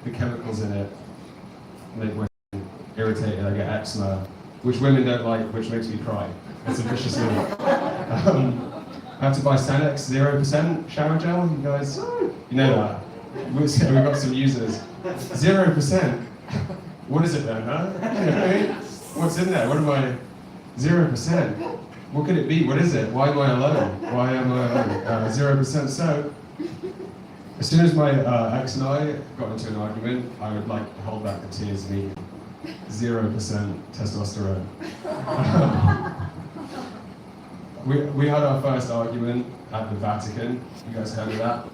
the chemicals in it make my skin irritated. I get eczema, which women don't like, which makes me cry. It's a vicious loop. I have to buy Sanex 0% shower gel. You guys, you know that. We've got some users. 0%. What is it then, huh? What's in there? What am I? 0%. What could it be? What is it? Why am I alone? Why am I alone? 0% soap. As soon as my ex and I got into an argument, I would like to hold back the tears immediately. 0% testosterone. We had our first argument at the Vatican. You guys heard of that?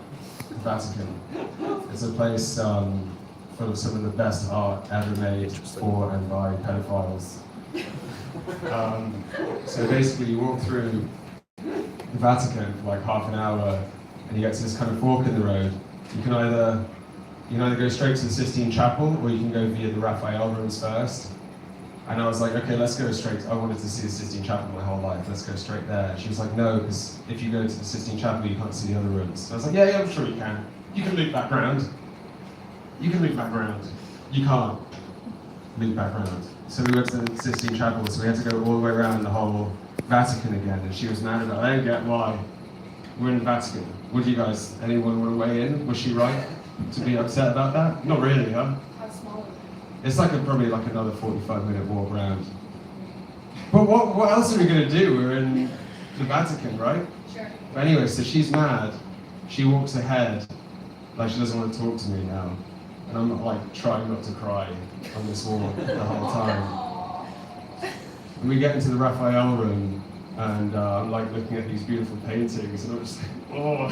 The Vatican. It's a place full of some of the best art ever made for and by pedophiles. So basically you walk through the Vatican for like half an hour and you get to this kind of fork in the road. You can either go straight to the Sistine Chapel or you can go via the Raphael rooms first. And I was like, okay, let's go straight. I wanted to see the Sistine Chapel my whole life. Let's go straight there. And she was like, no, because if you go to the Sistine Chapel, you can't see the other rooms. So I was like, yeah, I'm sure you can. You can loop back round. You can loop back round. You can't loop back round. So we went to the Sistine Chapel, so we had to go all the way around the whole Vatican again. And she was mad about it. I don't get why. We're in the Vatican. Would you guys, anyone want to weigh in? Was she right to be upset about that? Not really, huh? It's like probably like another 45-minute walk around. But what else are we going to do? We're in the Vatican, right? Sure. But anyway, so she's mad. She walks ahead, like she doesn't want to talk to me now. And I'm like trying not to cry on this walk the whole time. And we get into the Raphael room, and I'm like looking at these beautiful paintings, and I'm just like, oh.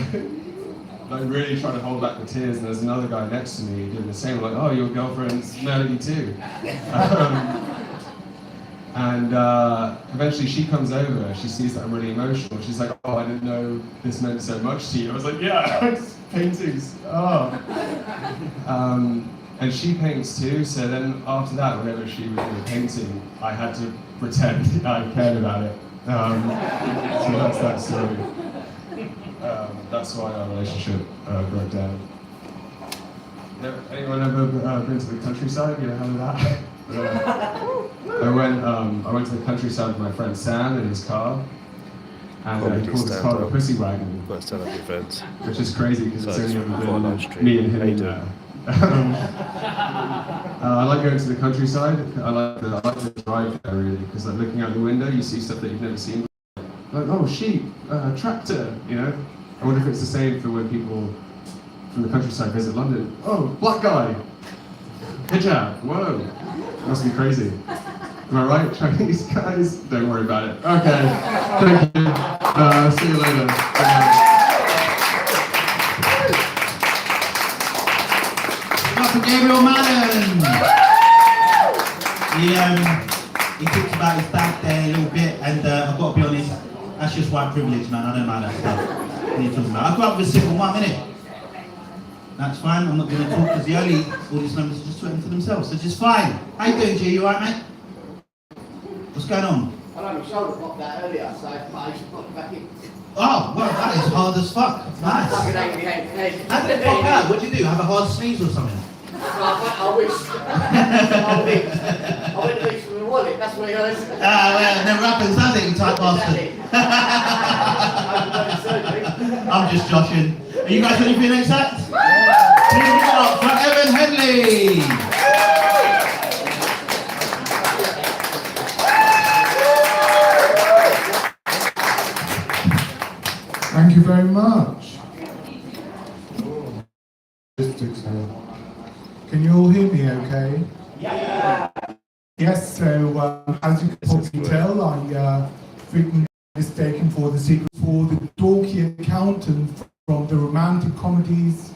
Like really trying to hold back the tears, and there's another guy next to me doing the same, like, oh, your girlfriend's mad at you too. Eventually she comes over, she sees that I'm really emotional, she's like, oh, I didn't know this meant so much to you. I was like, yeah, it's paintings, oh. And she paints too, so then after that, whenever she was doing a painting, I had to pretend I cared about it. So that's that story. That's why our relationship broke down. Anyone ever been to the countryside? You know how that? I went to the countryside with my friend Sam in his car, and he called his car a pussy wagon, which is crazy because it's only ever been me and him in there. I like going to the countryside. I like the drive there really, because like looking out the window, you see stuff that you've never seen. Like, oh, sheep, tractor, you know. I wonder if it's the same for when people from the countryside visit London. Oh, black guy, hijab, whoa, must be crazy. Am I right, Chinese guys? Don't worry about it. Okay, thank you. See you later. Dr. Gabriel Madden. He talks about his dad there a little bit, and I've got to be honest, that's just white privilege, man. I don't mind that stuff. I grew up with a single mum, innit? That's fine, I'm not going to talk because the only audience members are just talking to themselves, so just fine. How you doing, G? You alright, mate? What's going on? I know my shoulder popped out earlier, so I should pop it back in. Oh, well, that is hard as fuck. Nice. How did it pop out? What did you do? Have a hard sneeze or something? I wish. I went to reach for my wallet, that's what it was. Well, it never happens, does it, you type bastard? I'm just joshing. Are you guys ready for your next act? Please give it up for Evan Henley. Thank you very much. Can you all hear me okay? Yeah. Yes, so as you can probably tell, I frequently mistaken for the secret for the dorky accountant from the romantic comedies,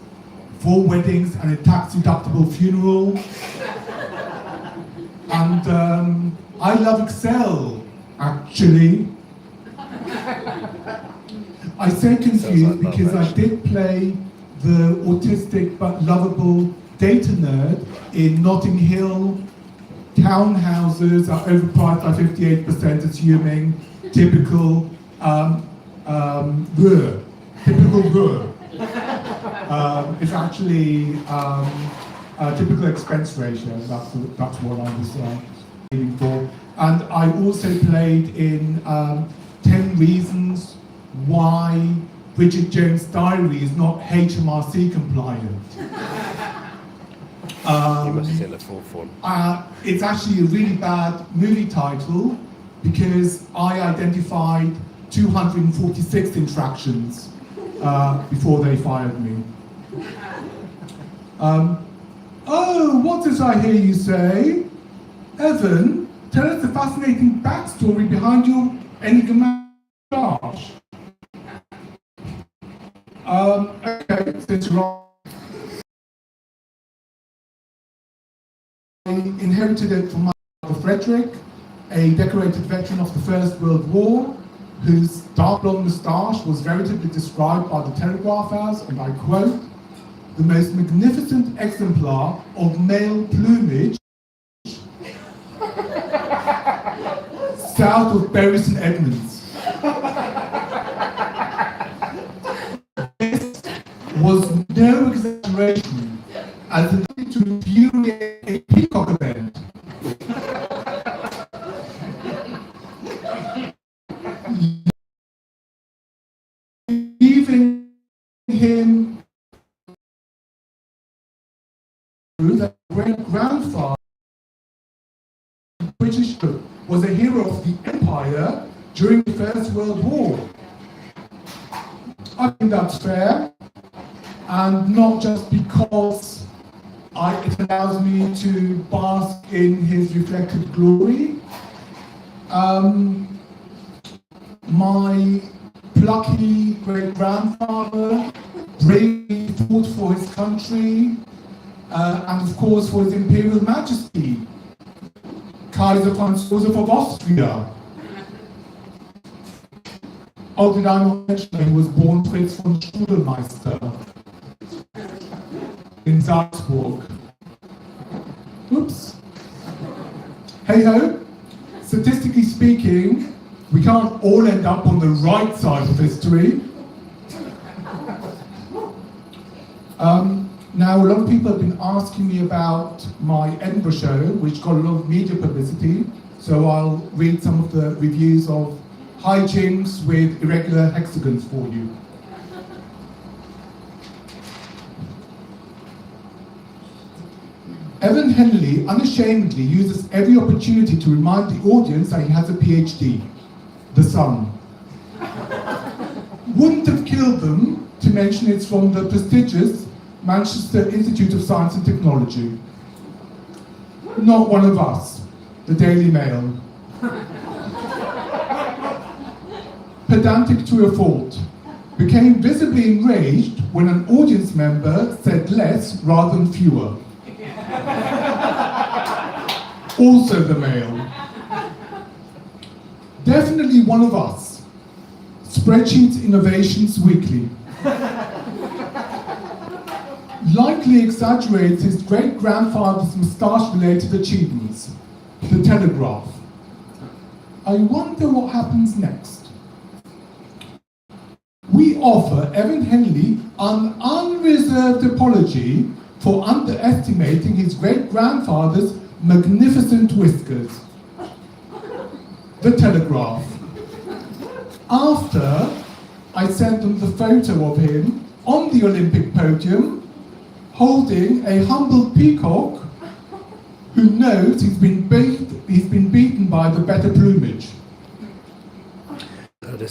4 weddings and a tax-deductible funeral. And I love Excel, actually. I say confused because I did play the autistic but lovable data nerd in Notting Hill. Townhouses are overpriced by 58%, assuming typical typical it's actually typical expense ratio. That's what I was aiming for. And I also played in 10 Reasons Why Bridget Jones' Diary is not HMRC compliant. You must have seen the fourth one. It's actually a really bad movie title because I identified 246 infractions before they fired me. Oh, what did I hear you say? Evan, tell us the fascinating backstory behind your enigmatic charge. Okay, since I inherited it from my father Frederick, a decorated veteran of the First World War, whose dark blonde moustache was veritably described by the Telegraph as, and I quote, the most magnificent exemplar of male plumage south of Bury St Edmunds. This was no exaggeration, as intended to infuriate a peacock event. Leaving him that great-grandfather British was a hero of the Empire during the First World War. I think that's fair, and not just because it allows me to bask in his reflected glory. My plucky great-grandfather bravely fought for his country, and of course for his Imperial Majesty, Kaiser Franz Joseph of Austria. Oh, did I not mention that he was born Prince von Strudelmeister in Salzburg? Oops. Hey ho, statistically speaking, we can't all end up on the right side of history. Now, a lot of people have been asking me about my Edinburgh show, which got a lot of media publicity, so I'll read some of the reviews of hijinks with irregular hexagons for you. Evan Henley unashamedly uses every opportunity to remind the audience that he has a PhD. The Sun. Wouldn't have killed them to mention it's from the prestigious Manchester Institute of Science and Technology. Not one of us, the Daily Mail. Pedantic to a fault, became visibly enraged when an audience member said less rather than fewer. Also the Mail. Definitely one of us. Spreadsheets Innovations Weekly. Likely exaggerates his great-grandfather's moustache-related achievements. The Telegraph. I wonder what happens next. We offer Evan Henley an unreserved apology for underestimating his great-grandfather's magnificent whiskers. The Telegraph. After I sent them the photo of him on the Olympic podium, holding a humble peacock who knows he's been beaten by the better